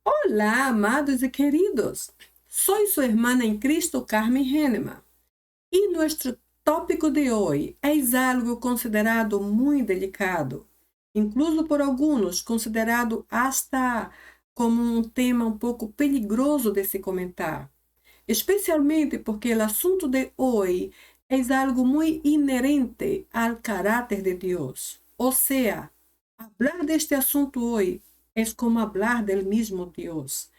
Olá, amados e queridos. Soy su hermana en Cristo, Carmen Henneman. Y nuestro tópico de hoy es algo considerado muy delicado, incluso por algunos considerado hasta como um tema um pouco peligroso de se comentar, especialmente porque o assunto de hoje é algo muito inerente ao caráter de Deus. Ou seja, hablar deste assunto hoje é como hablar del mismo Deus.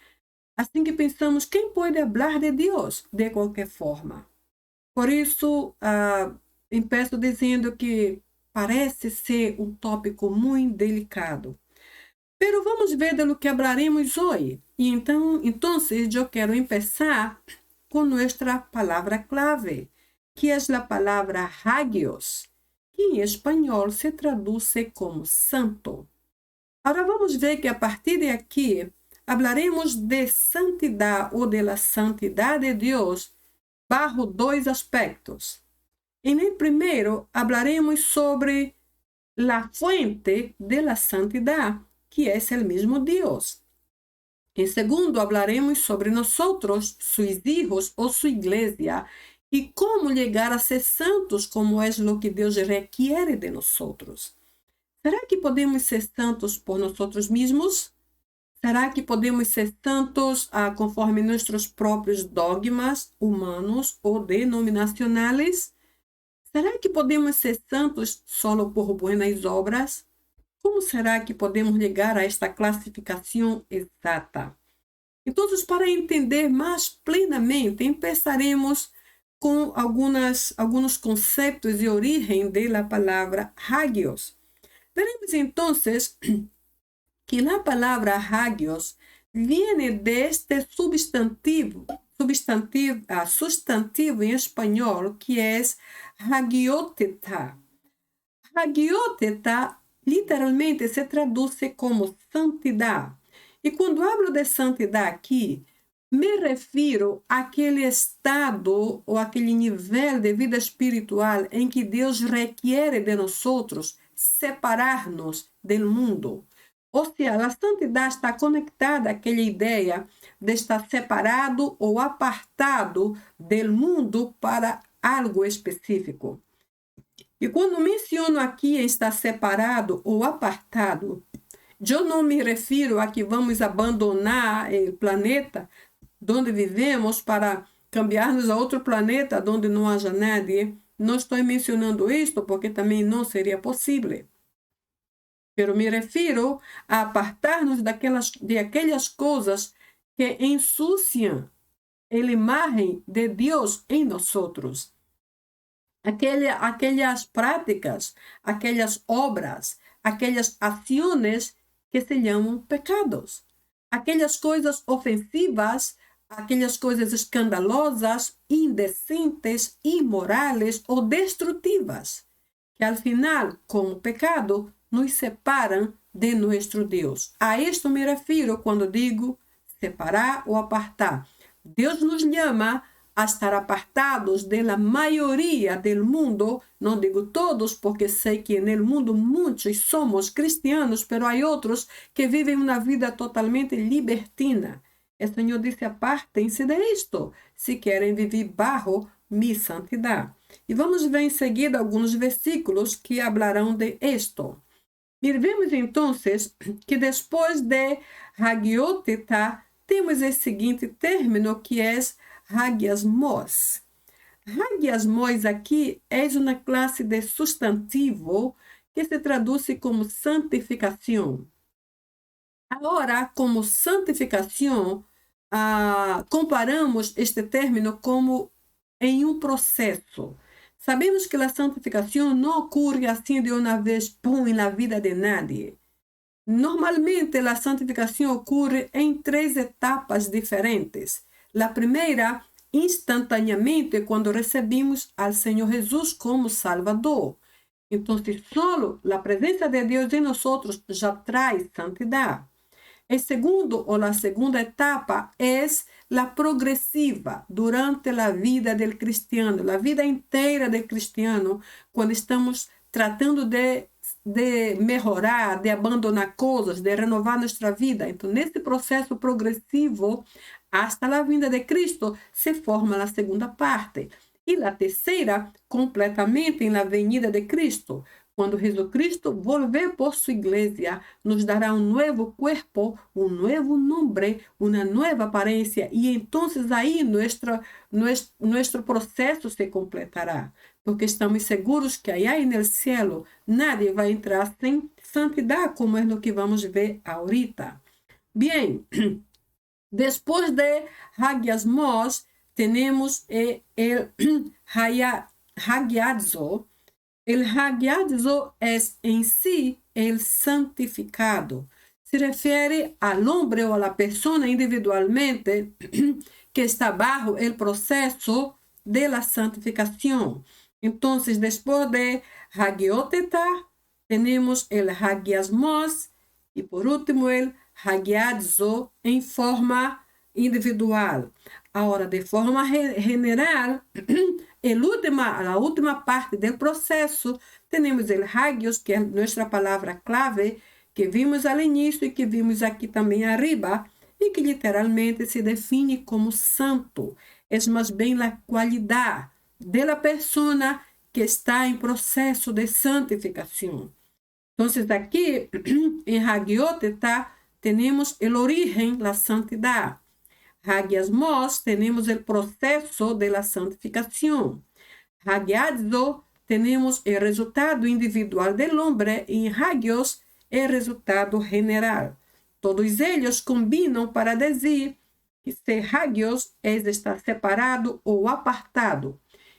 Assim que pensamos, quem pode hablar de Deus de qualquer forma? Por isso, empeço dizendo que parece ser um tópico muito delicado. Pero vamos ver de lo que hablaremos hoje. E então, eu quero começar com nossa palavra clave, que é a palavra hagios, que em espanhol se traduz como santo. Agora vamos ver que a partir de aqui, hablaremos de santidade ou de la santidade de Deus bajo dois aspectos. En primeiro, hablaremos sobre la fuente de la santidad, que es el mismo Dios. En segundo, hablaremos sobre nosotros, sus hijos o su iglesia, y cómo llegar a ser santos, como es lo que Dios requiere de nosotros. ¿Será que podemos ser santos por nosotros mismos? Será que podemos ser santos conforme nossos próprios dogmas humanos ou denominacionais? Será que podemos ser santos solo por buenas obras? Como será que podemos chegar a esta classificação exata? Então, para entender mais plenamente, começaremos com alguns conceitos e origem da palavra hagios. Veremos então que a palavra hagios viene deste substantivo em espanhol, que é hagioteta. Hagioteta literalmente se traduz como santidade. E quando hablo de santidade aqui, me refiro àquele estado ou aquele nível de vida espiritual em que Deus requer de nós separar-nos do mundo. Ou seja, a santidade está conectada àquela ideia de estar separado ou apartado do mundo para algo específico. E quando menciono aqui estar separado ou apartado, eu não me refiro a que vamos abandonar o planeta onde vivemos para cambiar-nos a outro planeta onde não haja nadie. Não estou mencionando isto porque também não seria possível. Pero me refiro a apartar-nos de aquelas coisas que ensuciam a imagem de Deus em nós. Aquelas práticas, aquelas obras, aquelas ações que se chamam pecados. Aquelas coisas ofensivas, aquelas coisas escandalosas, indecentes, imorais ou destrutivas, que al final, com o pecado, nos separam de nosso Deus. A isto me refiro quando digo separar ou apartar. Deus nos chama a estar apartados da maioria do mundo, não digo todos, porque sei que no mundo muitos somos cristianos, mas há outros que vivem uma vida totalmente libertina. O Senhor disse: apartem-se de isto, se querem viver bajo mi santidade. E vamos ver em seguida alguns versículos que hablarão de isto. E vemos então que depois de hagioteta, temos o seguinte término que é hagiasmos. Hagiasmos aqui é uma classe de substantivo que se traduz como santificação. Agora, como santificação, comparamos este término como em um processo. Sabemos que a santificação não ocorre assim de uma vez, na vida de nadie. Normalmente, a santificação ocorre em 3 etapas diferentes. A primeira, instantaneamente, quando recebemos ao Senhor Jesus como Salvador. Então, só a presença de Deus em nós já traz santidade. El segundo ou a segunda etapa é a progressiva durante a vida do cristiano, a vida inteira do cristiano, quando estamos tratando de de melhorar, de abandonar coisas, de renovar nossa vida. Então, nesse processo progressivo, hasta a vinda de Cristo, se forma a segunda parte. E a terceira, completamente em la venida de Cristo. Quando Jesucristo volver por sua igreja, nos dará um novo corpo, um novo nome, uma nova aparência. E então aí nosso processo se completará. Porque estamos seguros que allá no céu nadie vai entrar sem santidade, como é o que vamos ver ahorita. Bem, depois de hagiasmos, temos o hagiadzo. El hagiadzo es en sí el santificado. Se refere al hombre o a la persona individualmente que está bajo el proceso de la santificación. Entonces, después de hagioteta, tenemos el hagiasmos y por último el hagiadzo en forma individual. Ahora, de forma general, a última parte do processo, temos o hagios, que é nossa palavra clave, que vimos ao início e que vimos aqui também arriba, e que literalmente se define como santo. É mais bem a qualidade da pessoa que está em processo de santificação. Então, aqui, em hagioteta, temos o origen, a santidade. Hagiasmos, temos o processo de la santificação. Hagiadzo, temos o resultado individual do homem e em hagios, o resultado general. Todos eles combinam para dizer que ser hagios é estar separado ou apartado.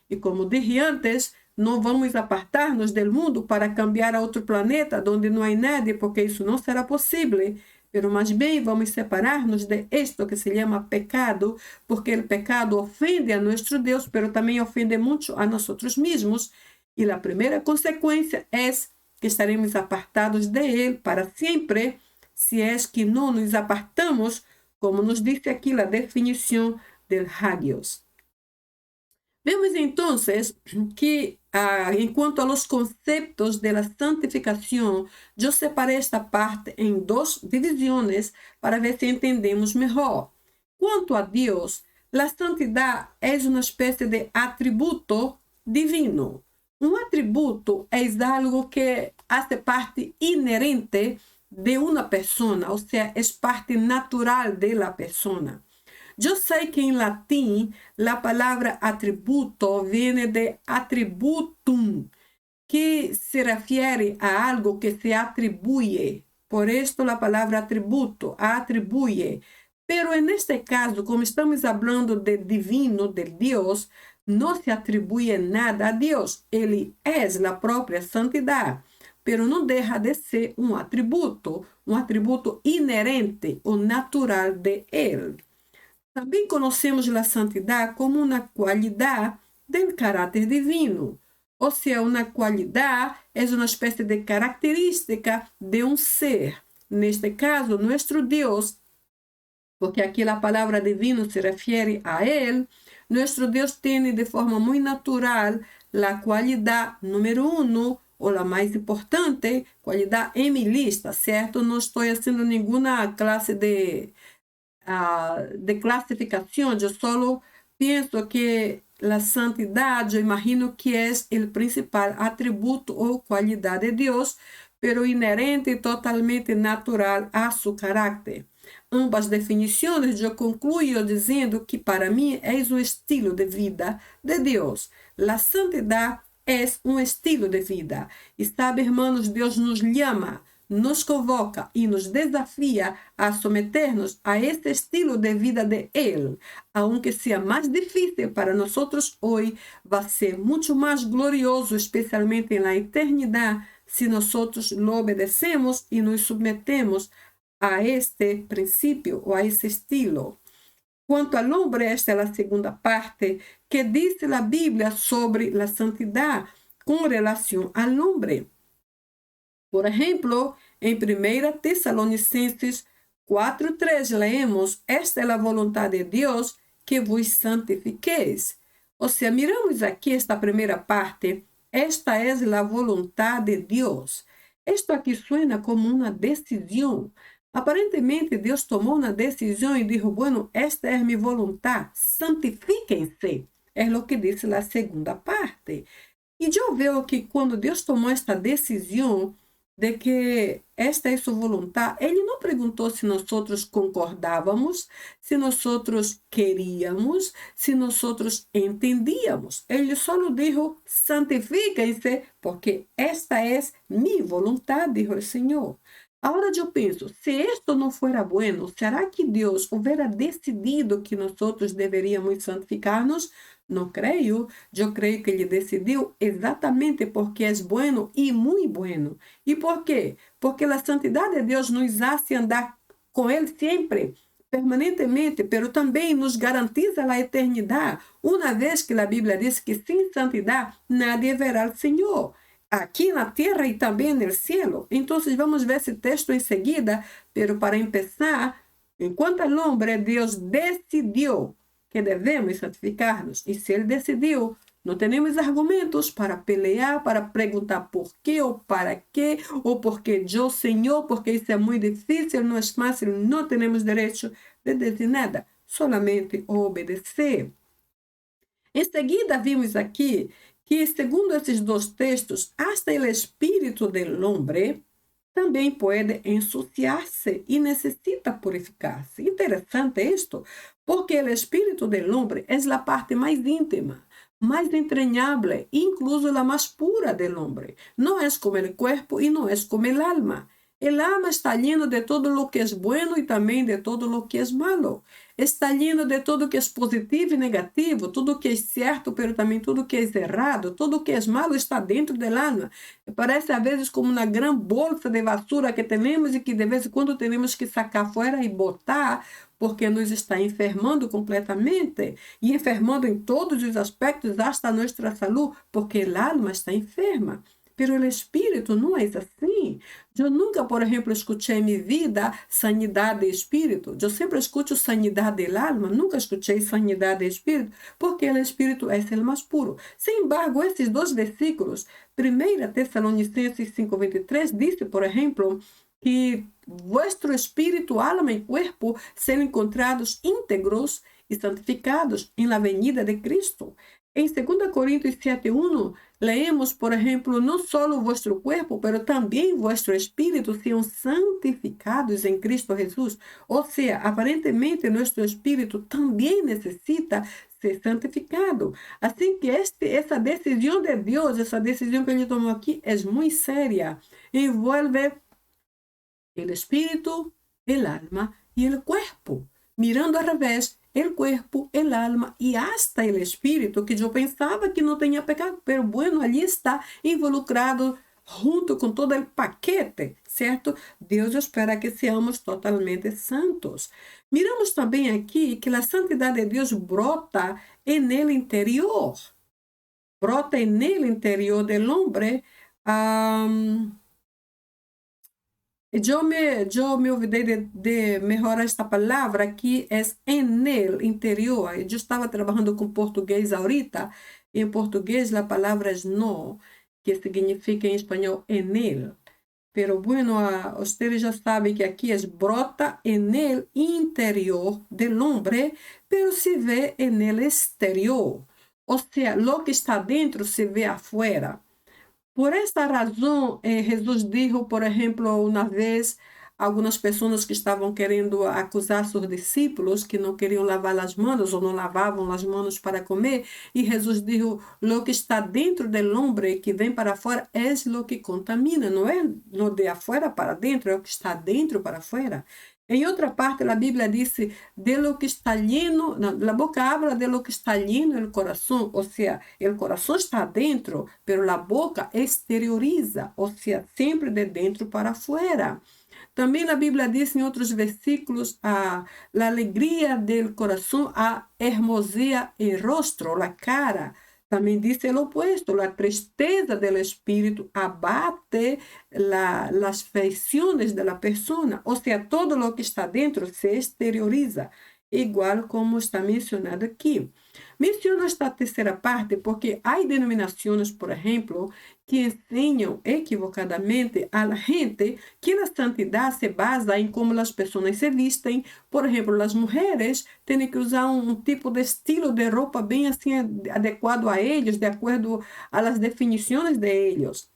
E como disse antes, não vamos apartar-nos do mundo para cambiar a outro planeta onde não há nada, porque isso não será possível. Pero mais bem vamos separar-nos de esto que se chama pecado, porque o pecado ofende a nosso Deus, pero também ofende muito a nós mesmos. E a primeira consequência é que estaremos apartados de Ele para sempre, se é que não nos apartamos, como nos diz aqui a definição del hagios. Vemos então que, enquanto a los conceptos de la santificación, eu separei esta parte em duas divisões para ver se entendemos melhor. Quanto a Deus, a santidade é uma espécie de atributo divino. Um atributo é algo que faz parte inerente de uma pessoa, ou seja, é parte natural da pessoa. Eu sei que em latim a palavra atributo vem de attributum, que se refere a algo que se atribui. Por isso a palavra atributo, atribui. Pero neste caso, como estamos falando de divino, de Deus, não se atribui nada a Deus. Ele é a própria santidade, pero não deixa de ser um atributo inerente ou natural de Ele. Também conhecemos a santidade como uma qualidade do caráter divino. Ou seja, uma qualidade é uma espécie de característica de um ser. Neste caso, nosso Deus, porque aqui a palavra divino se refere a Ele, nosso Deus tem de forma muito natural a qualidade número 1, ou a mais importante, qualidade em mi lista, certo? Não estou fazendo nenhuma classe de classificação, eu só penso que a santidade, eu imagino que é o principal atributo ou qualidade de Deus, pero inerente e totalmente natural a seu caráter. Ambas definições eu concluo dizendo que para mim é um estilo de vida de Deus. A santidade é um estilo de vida. E sabe, irmãos, Deus nos chama, nos convoca e nos desafia a someter-nos a este estilo de vida de Ele. Aunque seja mais difícil para nós hoje, vai ser muito mais glorioso, especialmente na eternidade, se nós lo obedecemos e nos submetemos a este princípio ou a esse estilo. Quanto ao homem, esta é a segunda parte que diz a Bíblia sobre a santidade com relação ao homem. Por exemplo, em 1 Tessalonicenses 4:3 leemos: esta é a vontade de Deus, que vos santifiqueis. Ou seja, miramos aqui esta primeira parte. Esta é a vontade de Deus. Esto aqui suena como uma decisão. Aparentemente, Deus tomou uma decisão e disse, bueno, esta é minha vontade, santifiquem-se. É o que diz a segunda parte. E eu vejo que quando Deus tomou esta decisão de que esta é sua vontade, Ele não perguntou se nós concordávamos, se nós queríamos, se nós entendíamos. Ele só disse, santifiquem-se, porque esta é minha vontade, dijo o Senhor. Agora eu penso, se isto não fora bueno, será que Deus houvera decidido que nós deveríamos santificar-nos? Não creio. Eu creio que Ele decidiu exatamente porque é bueno e muito bueno. E por quê? Porque a santidade de Deus nos hace andar com Ele sempre, permanentemente, pero também nos garantiza a eternidade, uma vez que a Bíblia diz que sem santidade nadie verá o Senhor, aqui na terra e também no cielo. Então, vamos ver esse texto em seguida, pero para começar, enquanto o homem, Deus decidiu que devemos santificar-nos. E se Ele decidiu, não temos argumentos para pelear, para perguntar por quê ou para quê, ou porque eu, Senhor, porque isso é muito difícil, não é fácil, não temos direito de dizer nada, solamente obedecer. Em seguida, vimos aqui que, segundo esses dois textos, hasta o espírito do homem também pode ensuciar-se e necessita purificar-se. Interessante isto, porque o espírito do homem é a parte mais íntima, mais entranhável, incluso a mais pura do homem. Não é como o corpo e não é como o alma. El alma está lleno de todo lo que es bueno y también de todo lo que es malo. Está lleno de todo que es positivo y negativo, tudo que es cierto, pero también tudo que es errado, tudo que es malo está dentro del alma. Parece a veces como una gran bolsa de basura que tenemos y que de vez en cuando tenemos que sacar fuera y botar, porque nos está enfermando completamente e enfermando em todos os aspectos, hasta nuestra salud, porque el alma está enferma. Pero o espírito não é assim. Eu nunca, por exemplo, escutei em minha vida sanidade de espírito. Eu sempre escuto sanidade de alma, nunca escutei sanidade de espírito, porque o espírito é o mais puro. Sem embargo, esses dois versículos, 1 Tessalonicenses 5:23, diz, por exemplo, que vuestro espírito, alma e corpo serão encontrados íntegros e santificados em la venida de Cristo. Em 2 Coríntios 7:1, leemos, por exemplo, não só o vosso corpo, mas também vosso espírito sejam santificados em Cristo Jesus. Ou seja, aparentemente, nosso espírito também necessita ser santificado. Assim que essa decisão de Deus, essa decisão que Ele tomou aqui, é muito séria. Envolve o espírito, o alma e o corpo. Mirando ao revés, el cuerpo, el alma y hasta el espíritu, que yo pensaba que no tenía pecado, pero bueno, allí está involucrado junto con todo el paquete, ¿cierto? Deus espera que seamos totalmente santos. Miramos também aqui que a santidade de Deus brota en el interior. Brota en el interior del hombre. Eu me olvidei de melhorar esta palavra que é en el interior. Eu estava trabalhando com português ahorita. Em português a palavra é no, que significa em espanhol en el. Pero bueno, ustedes já sabem que aqui é brota en el interior del hombre, pero se vê en el exterior. Ou seja, lo que está dentro se vê afuera. Por esta razão, Jesus disse, por exemplo, uma vez, algumas pessoas que estavam querendo acusar seus discípulos, que não queriam lavar as mãos ou não lavavam as mãos para comer, e Jesus disse, lo que está dentro do homem, que vem para fora, é lo que contamina, não é lo de afuera para dentro, é o que está dentro para fora. Em outra parte, a Bíblia diz, de lo que está lleno, a boca habla de lo que está lleno el coração, ou seja, o coração está dentro, pero a boca exterioriza, ou seja, sempre de dentro para fora. Também a Bíblia diz em outros versículos, a alegria del coração, a hermosea el rostro, a cara. Também diz o opuesto, a tristeza do espírito abate as feições da pessoa, ou seja, todo o que está dentro se exterioriza. igual como está mencionado aqui. Menciono esta terceira parte porque há denominações, por exemplo, que ensinam equivocadamente a gente que a santidade se basa em como as pessoas se vestem. Por exemplo, as mulheres têm que usar um tipo de estilo de roupa bem assim adequado a eles, de acordo às definições de eles.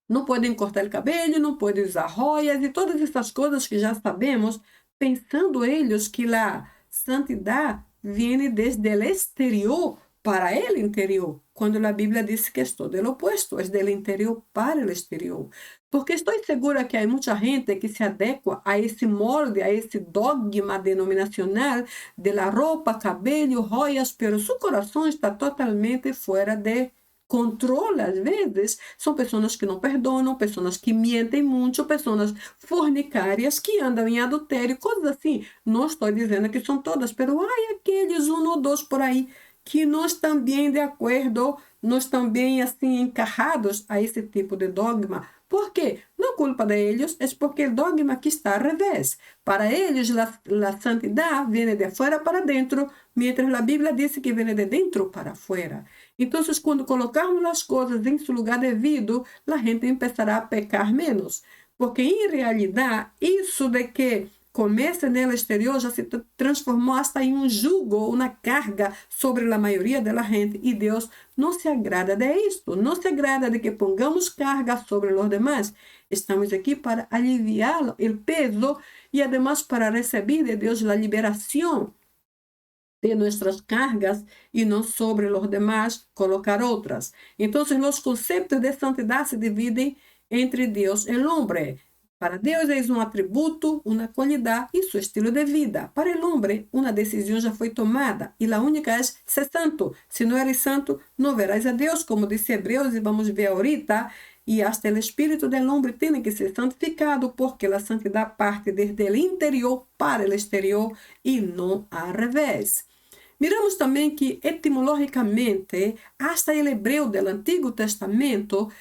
Não podem cortar o cabelo, não podem usar joias e todas essas coisas que já sabemos, pensando eles que a santidade vem desde o exterior para o interior, quando a Bíblia diz que é todo o opuesto, é do interior para o exterior. Porque estou segura que há muita gente que se adequa a esse molde, a esse dogma denominacional de la roupa, cabelo, joias, pero seu coração está totalmente fora de controle, às vezes, são pessoas que não perdoam, pessoas que mentem muito, pessoas fornicárias que andam em adultério, coisas assim. Não estou dizendo que são todas, mas há aqueles um ou dois por aí que não estão bem de acordo, não estão bem assim encarrados a esse tipo de dogma. Por quê? Não culpa deles, é porque o dogma que está ao revés. Para eles, a santidade vem de fora para dentro, mientras a Bíblia diz que vem de dentro para fora. Então, quando colocarmos as coisas em seu lugar devido, a gente começará a pecar menos. Porque, em realidade, isso de que começa no exterior já se transformou hasta em um jugo, uma carga sobre a maioria da gente. E Deus não se agrada de isto. Não se agrada de que pongamos carga sobre os demais. Estamos aqui para aliviar o peso e, además, para receber de Deus a liberação de nuestras cargas y no sobre los demás colocar otras. Entonces los conceptos de santidad se dividen entre Dios y el hombre. Para Deus é um atributo, uma qualidade e seu estilo de vida. Para o homem, uma decisão já foi tomada e a única é ser santo. Se não eres santo, não verás a Deus, como disse Hebreus e vamos ver ahorita. E hasta o espírito do homem tem que ser santificado, porque a santidade parte desde o interior para o exterior e não ao revés. Miramos também que, etimologicamente, hasta o hebreu do Antigo Testamento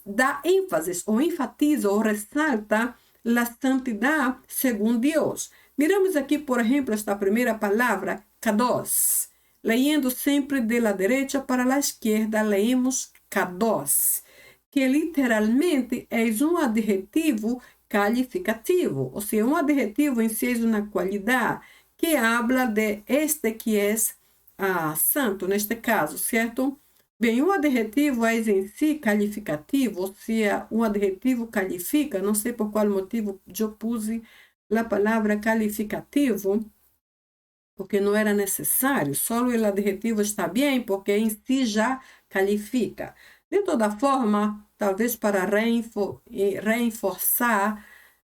dá ênfase, ou enfatiza, ou ressalta a santidade segundo Deus. Miramos aqui, por exemplo, esta primeira palavra, kadosh. Leyendo sempre de la derecha para a esquerda, leemos kadosh, que literalmente é um adjetivo calificativo, ou seja, um adjetivo em si é uma qualidade que habla de este que é santo, neste caso, certo? Bem, um adjetivo é em si calificativo, ou seja, um adjetivo qualifica, não sei por qual motivo eu puse a palavra calificativo, porque não era necessário, só o adjetivo está bem, porque em si já qualifica. De toda forma, talvez para reforçar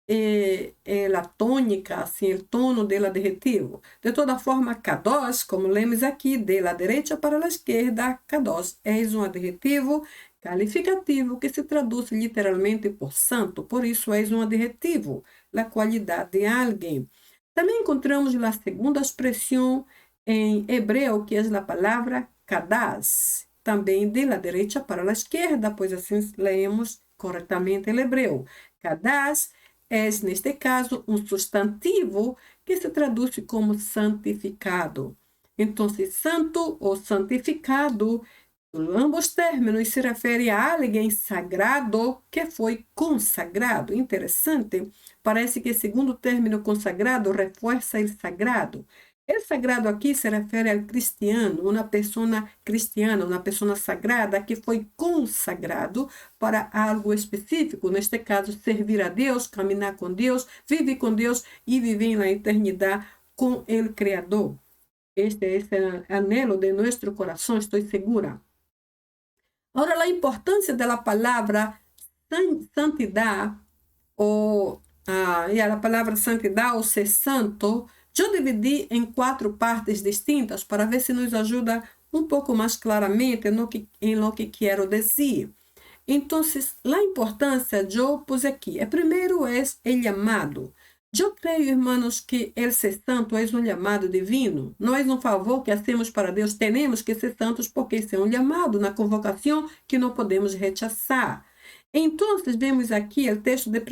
a tônica, assim, o tono do adjetivo. De toda forma, kadosh, como lemos aqui, de la derecha para a esquerda, kadosh é um adjetivo calificativo que se traduz literalmente por santo, por isso é um adjetivo, a qualidade de alguém. Também encontramos a segunda expressão em hebreu, que é a palavra kadash, também de la derecha para a esquerda, pois assim leemos corretamente o hebreu. Kadash é, neste caso, um substantivo que se traduz como santificado. Então, santo ou santificado, ambos términos se refere a alguém sagrado que foi consagrado. Interessante, parece que o segundo término consagrado reforça o sagrado. O sagrado aqui se refere ao cristiano, uma pessoa cristiana, uma pessoa sagrada que foi consagrado para algo específico. Neste caso, servir a Deus, caminhar com Deus, viver com Deus e viver na eternidade com o Criador. Este é o anelo de nosso coração, estou segura. Agora, a importância da palavra santidade, ou a palavra santidade, ou ser santo, eu dividi em 4 partes distintas para ver se nos ajuda um pouco mais claramente em lo que quero dizer. Então, a importância eu pus aqui. Primeiro é o chamado. Eu creio, irmãos, que el ser santo é um chamado divino. Não é um favor que hacemos para Deus. Temos que ser santos porque isso é um chamado, na convocação que não podemos rechazar. Então, vemos aqui o texto de 1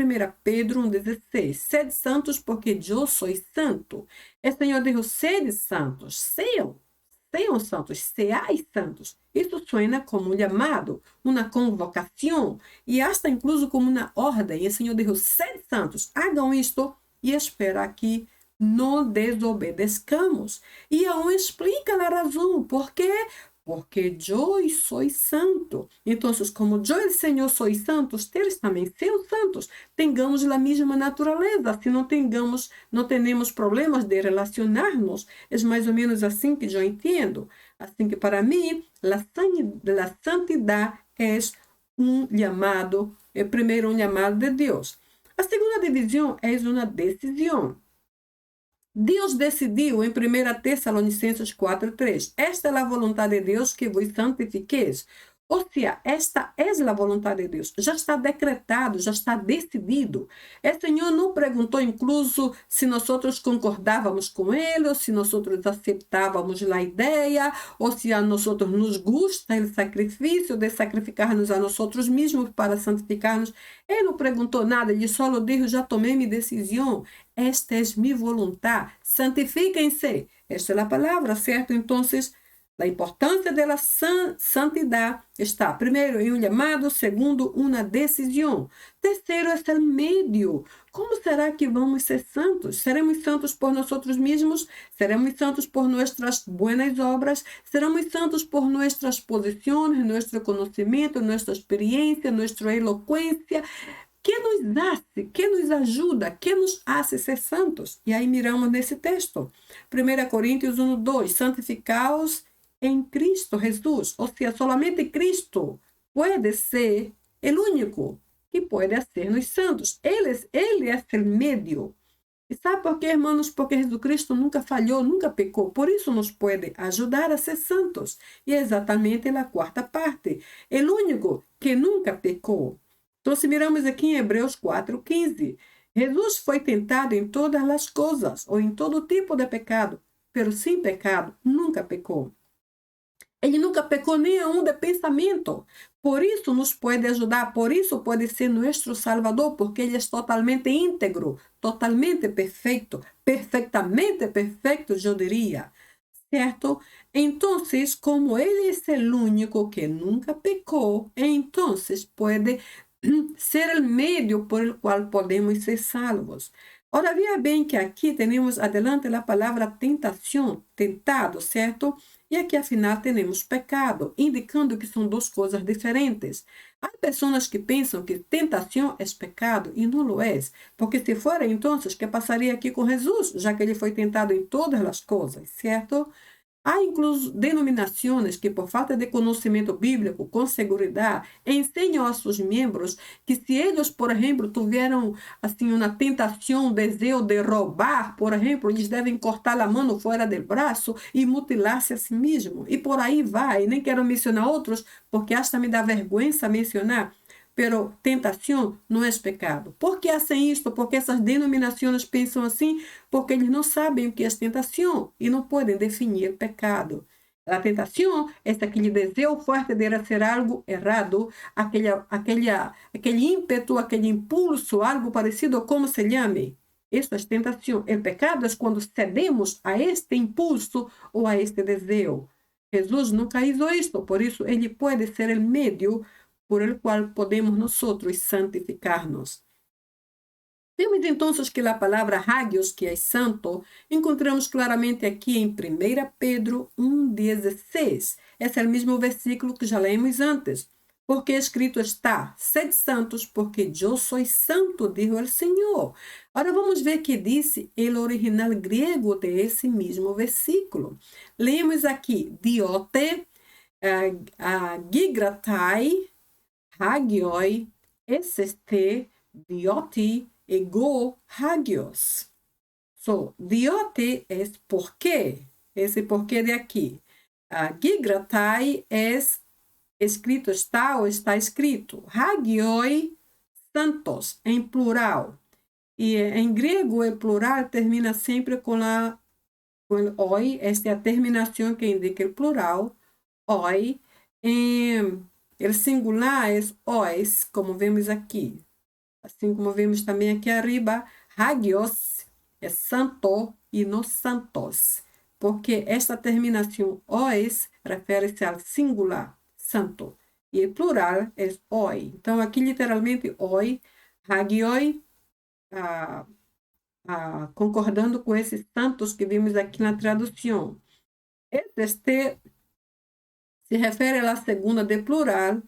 Pedro 1,16. Sede santos porque eu sou santo. O Senhor diz, sede santos, sejam santos, seais santos. Isso suena como um chamado, uma convocação e hasta incluso como uma ordem. O Senhor diz, sede santos, hagam isto e espera que não desobedezcamos. E aún explica a razão, por quê? Porque eu sou santo. Então, como eu e o Senhor sou santos, eles também são santos. Tengamos a mesma natureza. Se não temos problemas de relacionar-nos. É mais ou menos assim que eu entendo. Assim que para mim, a santidade é um chamado, primeiro um chamado de Deus. A segunda divisão é uma decisão. Deus decidiu em 1 Tessalonicenses 4:3. Esta é a vontade de Deus que vos santifiqueis. Ou seja, esta é a vontade de Deus. Já está decretado, já está decidido. O Senhor não perguntou, incluso, se nós concordávamos com Ele, ou se nós aceitávamos a ideia, ou se a nós nos gusta o sacrifício de sacrificar-nos a nós mesmos para santificar-nos. Ele não perguntou nada, ele só disse, já tomei minha decisão. Esta é minha vontade. Santifiquem-se. Esta é a palavra, certo? Então, a importância da santidade está, primeiro, em um chamado, segundo, uma decisão. Terceiro, é o meio. Como será que vamos ser santos? Seremos santos por nós mesmos? Seremos santos por nossas boas obras? Seremos santos por nossas posições, nosso conhecimento, nossa experiência, nossa eloquência? Que nos hace, que nos ajuda, que nos hace ser santos? E aí miramos nesse texto. 1 Coríntios 1:2. Santificaos em Cristo Jesus. Ou seja, solamente Cristo pode ser o único que pode hacernos santos. Ele é o meio. E sabe por quê, irmãos? Porque Jesucristo nunca falhou, nunca pecou. Por isso nos pode ajudar a ser santos. E é exatamente a quarta parte. O único que nunca pecou. Então, se miramos aqui em Hebreus 4:15, Jesus foi tentado em todas as coisas, ou em todo tipo de pecado, pero sem pecado, nunca pecou. Ele nunca pecou nem a de pensamento. Por isso nos pode ajudar, por isso pode ser nosso Salvador, porque Ele é totalmente íntegro, totalmente perfeito, perfeitamente perfeito, eu diria. Certo? Então, como Ele é o único que nunca pecou, então pode ser o meio por el qual podemos ser salvos. Ora, veja bem que aqui temos adelante a palavra tentação, tentado, certo? E aqui, afinal, temos pecado, indicando que são duas coisas diferentes. Há pessoas que pensam que tentação é pecado e não lo é, porque se fora, então, que passaria aqui com Jesus, já que ele foi tentado em todas as coisas, certo? Há incluso denominações que, por falta de conhecimento bíblico, com segurança, ensinam a seus membros que se eles, por exemplo, tiveram assim uma tentação, desejo de roubar, por exemplo, eles devem cortar a mão fora do braço e mutilar-se a si mesmo. E por aí vai. Nem quero mencionar outros, porque hasta me dá vergonha mencionar. Pero tentação não é pecado. Por que fazem isto? Porque essas denominações pensam assim, porque eles não sabem o que é tentação e não podem definir pecado. A tentação é aquele desejo forte de fazer algo errado, aquele ímpeto, aquele impulso, algo parecido como se chame. Isso é tentação. O pecado é quando cedemos a este impulso ou a este desejo. Jesus nunca hizo isto, por isso ele pode ser o meio por el qual podemos nosotros santificar-nos. Vemos então que a palavra hagios, que é santo, encontramos claramente aqui em 1 Pedro 1:16. Esse é o mesmo versículo que já lemos antes. Porque escrito está, sede santos, porque eu sou santo, diz o Senhor. Agora vamos ver que disse o original grego desse mesmo versículo. Lemos aqui, diote, gigratai, hagioi, eseste, dioti, ego, hagios. Diote é porquê. Esse porquê de aqui. Gigratai é escrito está ou está escrito. Hagioi, santos, em plural. E em grego, o plural termina sempre com o oi. Esta é a terminação que indica o plural. Oi. o singular é ois, como vemos aqui. Assim como vemos também aqui arriba, hagios é santo e não santos. Porque esta terminação ois refere-se ao singular, santo. E o plural é oi. Então, aqui literalmente oi, hagioi, concordando com esses santos que vimos aqui na tradução. Este se refere à segunda de plural,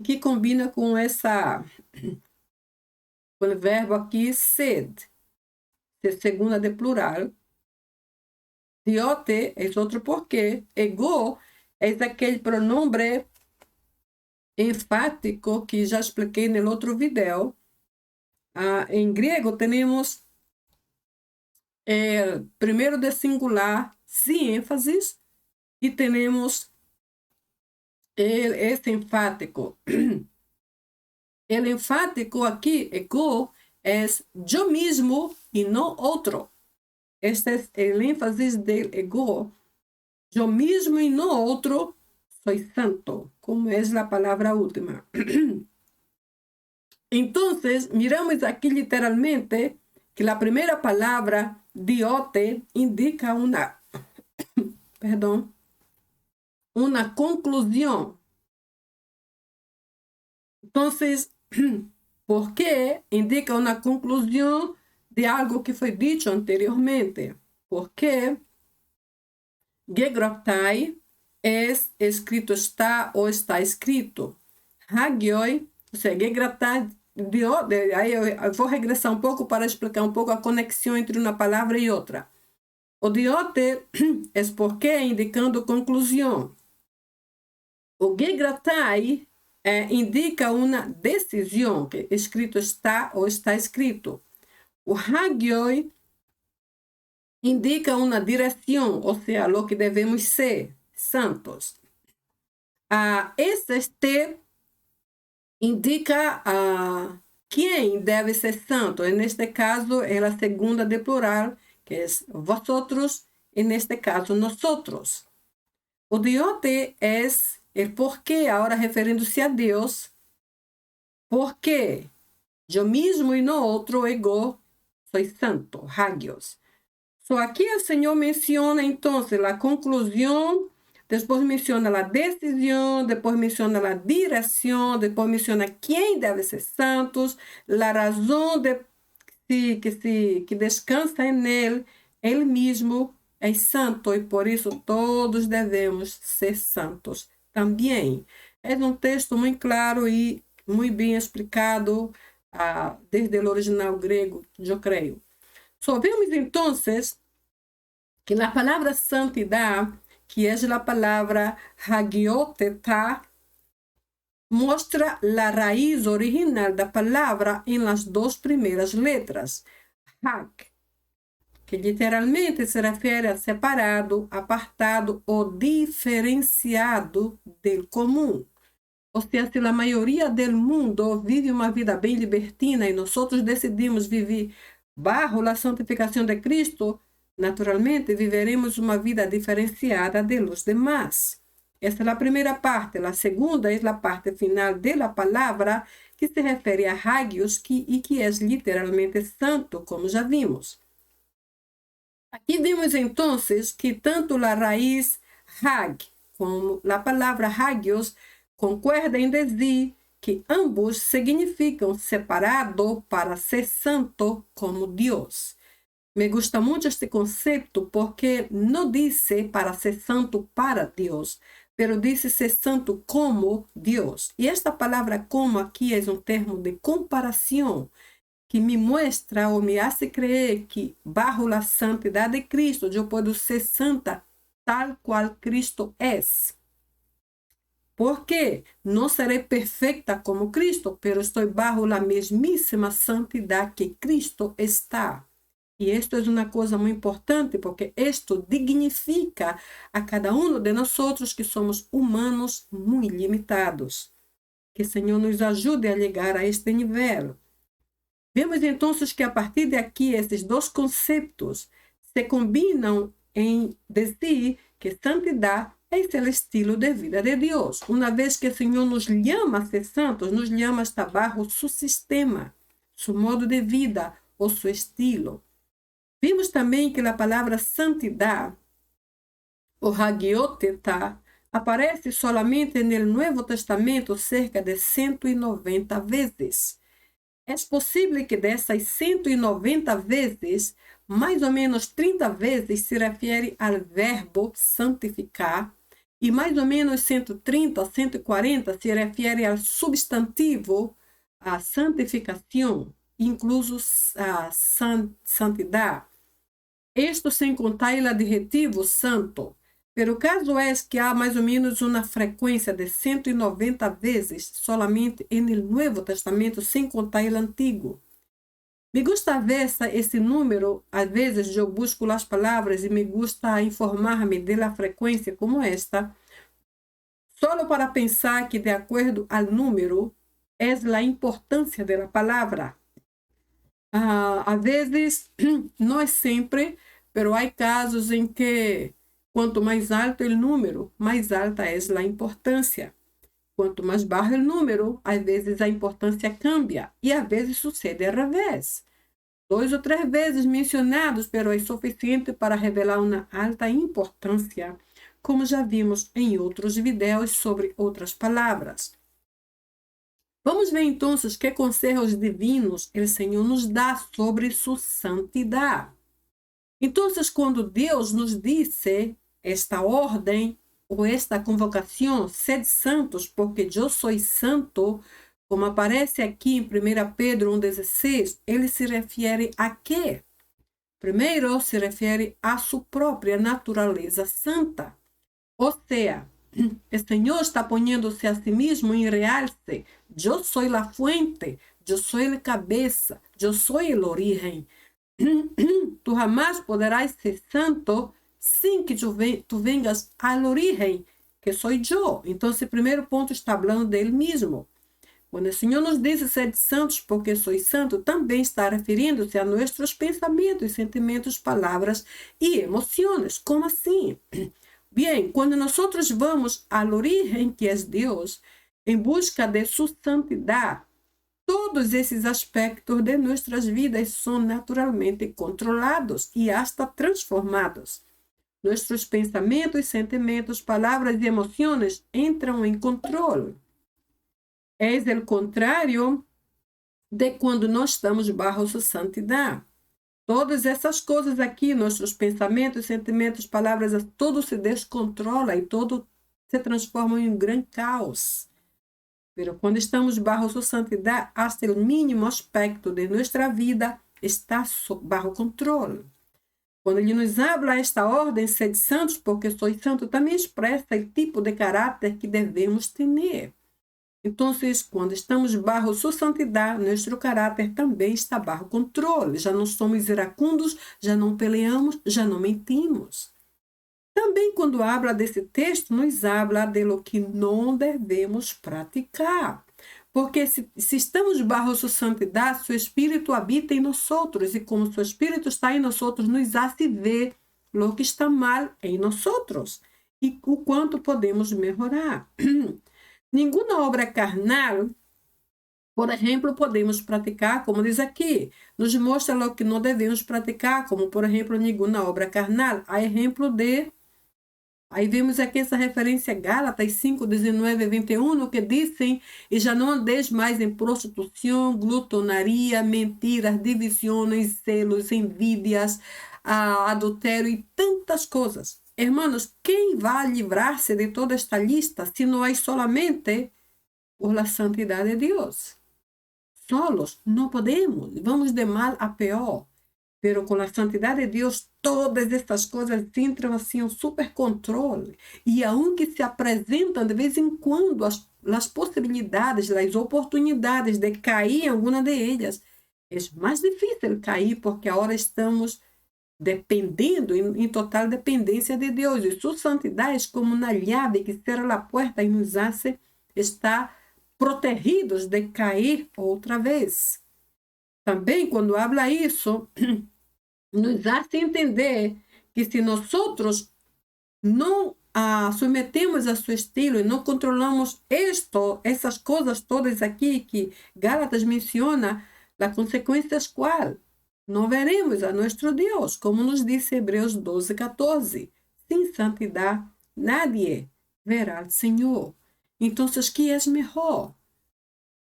que combina com com o verbo aqui sed, segunda de plural. Diote é outro porquê. Ego é aquele pronome enfático que já expliquei no outro vídeo. Em grego temos primeiro de singular, sem ênfases, e temos esse enfático. O enfático aqui, ego, é eu mesmo e não outro. Este é o ênfase del ego. Eu mesmo e não outro sou santo, como é a palavra última. Então, miramos aqui literalmente que a primeira palavra, diote, indica uma conclusão. Então, ¿por qué indica uma conclusão de algo que foi dito anteriormente? Porque gegraptai é escrito está ou está escrito. Hagioi, ou seja, gegraptai, aí eu vou regressar um pouco para explicar um pouco a conexão entre uma palavra e outra. O diote é porque indicando conclusão. O gegraptai indica uma decisão, que escrito está ou está escrito. O hagioi indica uma direção, ou seja, o que devemos ser, santos. Este indica quem deve ser santo. Neste caso, é a segunda de plural, que é vosotros, e neste caso, nosotros. O diote é o porquê, agora referindo-se a Deus, porque eu mesmo e não outro ego sou santo, hagios. Aqui o Senhor menciona, então, a conclusão, depois menciona a decisão, depois menciona a direção, depois menciona quem deve ser santos, a razão que descansa nele, ele mesmo é santo e por isso todos devemos ser santos também. É um texto muito claro e muito bem explicado desde o original grego, eu creio. Vemos então que a palavra santidade, que é a palavra hagioteta, mostra a raiz original da palavra em las duas primeiras letras. Hag, que literalmente se refere a separado, apartado ou diferenciado do comum. Ou seja, se a maioria do mundo vive uma vida bem libertina e nós decidimos viver bajo a santificação de Cristo, naturalmente viveremos uma vida diferenciada de los demás. Essa é a primeira parte. A segunda é a parte final da palavra, que se refere a hagios, que é literalmente santo, como já vimos. Aqui vemos então que tanto a raiz hag como a palavra hagios concordam em dizer que ambos significam separado para ser santo como Deus. Me gusta muito este conceito porque não disse para ser santo para Deus, pero disse ser santo como Deus. E esta palavra como aqui é um termo de comparação que me mostra ou me hace crer que bajo a santidade de Cristo eu posso ser santa tal qual Cristo é. Porque não serei perfeita como Cristo, pero estou bajo a mesmíssima santidade que Cristo está. E isto é uma coisa muito importante, porque isto dignifica a cada um de nós que somos humanos muito limitados. Que o Senhor nos ajude a chegar a este nível. Vemos então que a partir de aqui, esses dois conceitos se combinam em dizer que santidade Esse é o estilo de vida de Deus. Uma vez que o Senhor nos chama a ser santos, nos chama a estar bajo seu sistema, seu modo de vida ou seu estilo. Vimos também que a palavra santidade, o hagioteta, aparece solamente no Novo Testamento cerca de 190 vezes. É possível que dessas 190 vezes, mais ou menos 30 vezes se refere ao verbo santificar e mais ou menos 130, 140 se refere ao substantivo, a santificação, incluso a santidade. Isto sem contar o adjetivo santo. Pero o caso é que há mais ou menos uma frequência de 190 vezes solamente no Novo Testamento, sem contar o Antigo. Me gusta ver esse número, às vezes eu busco as palavras e me gusta informar-me da frequência como esta, só para pensar que, de acordo ao número, é a importância da palavra. Às vezes, não é sempre, pero há casos em que quanto mais alto o número, mais alta é a importância. Quanto mais baixo o número, às vezes a importância cambia. E às vezes sucede ao revés. 2 ou 3 vezes mencionados, pero é suficiente para revelar uma alta importância, como já vimos em outros vídeos sobre outras palavras. Vamos ver então que conselhos divinos o Senhor nos dá sobre sua santidade. Então, quando Deus nos disse esta ordem ou esta convocação, sede santos, porque eu sou santo, como aparece aqui em 1 Pedro 1,16, ele se refere a quê? Primeiro, se refere a sua própria natureza santa. Ou seja, o Senhor está poniendo-se a si mesmo em realce. Eu sou a fuente, eu sou a cabeça, eu sou a origem. Tu jamais poderás ser santo sem que tu vengas à origem, que sou eu. Então, esse primeiro ponto está falando dele mesmo. Quando o Senhor nos diz ser santos porque sou santo, também está referindo-se a nossos pensamentos, sentimentos, palavras e emoções. Como assim? Bem, quando nós vamos à origem que é Deus, em busca de sua santidade, todos esses aspectos de nossas vidas são naturalmente controlados e hasta transformados. Nossos pensamentos, sentimentos, palavras e emoções entram em controle. É o contrário de quando nós estamos bajo sua santidade. Todas essas coisas aqui, nossos pensamentos, sentimentos, palavras, tudo se descontrola e tudo se transforma em um grande caos. Pero quando estamos bajo sua santidade, hasta o mínimo aspecto de nossa vida está bajo controle. Quando ele nos habla esta ordem, sede santos, porque sou santo, também expressa o tipo de caráter que devemos ter. Então, quando estamos bajo sua santidade, nosso caráter também está bajo controle. Já não somos iracundos, já não peleamos, já não mentimos. Também, quando habla desse texto, nos habla de lo que não devemos praticar. Porque se estamos bajo sua santidade, seu Espírito habita em nós, e como seu Espírito está em nós, nos hace ver lo que está mal em nós e o quanto podemos melhorar. Nenhuma obra carnal, por exemplo, podemos praticar, como diz aqui, nos mostra o que não devemos praticar, como, por exemplo, nenhuma obra carnal. Há exemplo de... Aí vemos aqui essa referência a Gálatas 5, 19 e 21, que dizem: e já não andeis mais em prostituição, glutonaria, mentiras, divisões, celos, envidias, adultério e tantas coisas. Hermanos, quem vai livrar-se de toda esta lista se não é solamente por la santidade de Deus? Solos não podemos, vamos de mal a pior. Pero com a santidade de Deus, todas estas coisas entram assim em super controle. E aunque se apresentam de vez em quando as possibilidades, as oportunidades de cair em alguma delas, é mais difícil cair porque agora estamos dependendo, em total dependência de Deus. E sua santidade é como uma chave que cerra a porta e nos hace estar protegidos de cair outra vez. Também, quando habla isso, nos hace entender que se nós não submetemos a seu estilo e não controlamos essas coisas todas aqui que Gálatas menciona, a consequência é qual? Não veremos a nosso Deus, como nos disse Hebreus 12:14. Sem santidade, nadie verá o Senhor. Então, que é melhor?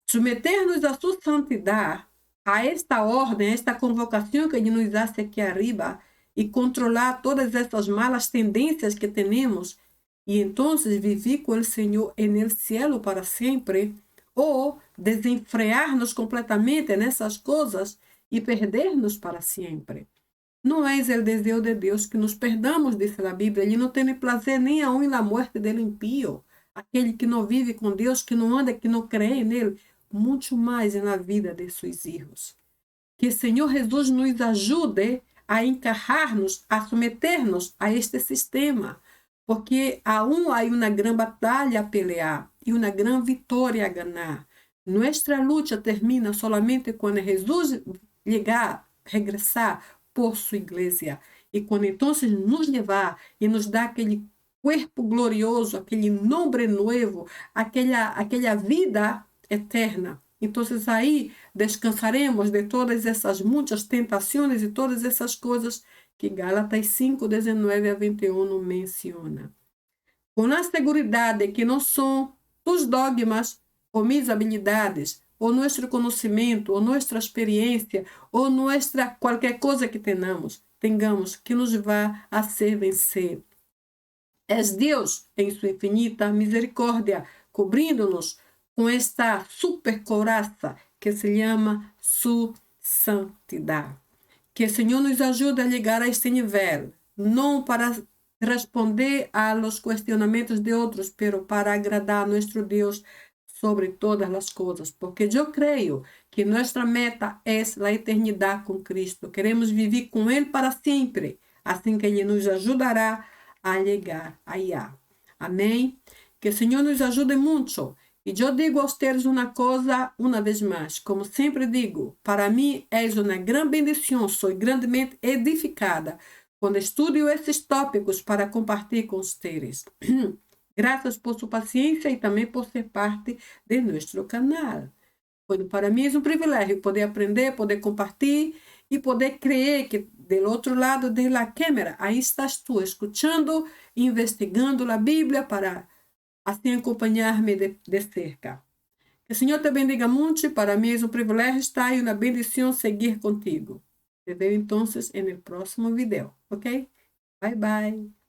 Submeter-nos a sua santidade, a esta ordem, a esta convocação que ele nos dá aqui arriba, e controlar todas essas malas tendências que temos, e então viver com o Senhor no céu para sempre, ou desenfrear-nos completamente nessas coisas e perder-nos para sempre. Não é o desejo de Deus que nos perdamos, diz a Bíblia. Ele não tem prazer nem aún na morte do impío, aquele que não vive com Deus, que não anda, que não crê nele, muito mais na vida de seus filhos. Que o Senhor Jesus nos ajude a encarrar-nos, a submeter-nos a este sistema, porque aún há uma grande batalha a pelear e uma grande vitória a ganhar. Nossa luta termina somente quando Jesus regressar por sua igreja, e quando então nos levar e nos dar aquele corpo glorioso, aquele nome novo, aquela vida eterna. Então, aí descansaremos de todas essas muitas tentações e todas essas coisas que Gálatas 5:19-21 menciona. Com a segurança de que não são os dogmas ou minhas habilidades, ou nosso conhecimento, ou nossa experiência, ou qualquer coisa que tenhamos que nos vá a ser vencer. É Deus, em sua infinita misericórdia, cobrindo-nos com esta super coraça que se chama sua santidade. Que o Senhor nos ajude a chegar a este nível, não para responder a los questionamentos de outros, pero para agradar a nosso Deus sobre todas as coisas, porque eu creio que nossa meta é a eternidade com Cristo. Queremos viver com Ele para sempre, assim que Ele nos ajudará a chegar allá. Amém? Que o Senhor nos ajude muito. E eu digo a vocês uma coisa, uma vez mais, como sempre digo, para mim é uma grande bendição, sou grandemente edificada quando estudo esses tópicos para compartilhar com vocês. Graças por sua paciência e também por ser parte de nosso canal. Para mim é um privilégio poder aprender, poder compartilhar e poder crer que do outro lado da câmera, aí estás tu, escutando, investigando a Bíblia para assim acompanhar-me de cerca. Que o Senhor te bendiga muito. Para mim é um privilégio estar e uma bendição seguir contigo. Te vejo então no próximo vídeo, ok? Bye, bye.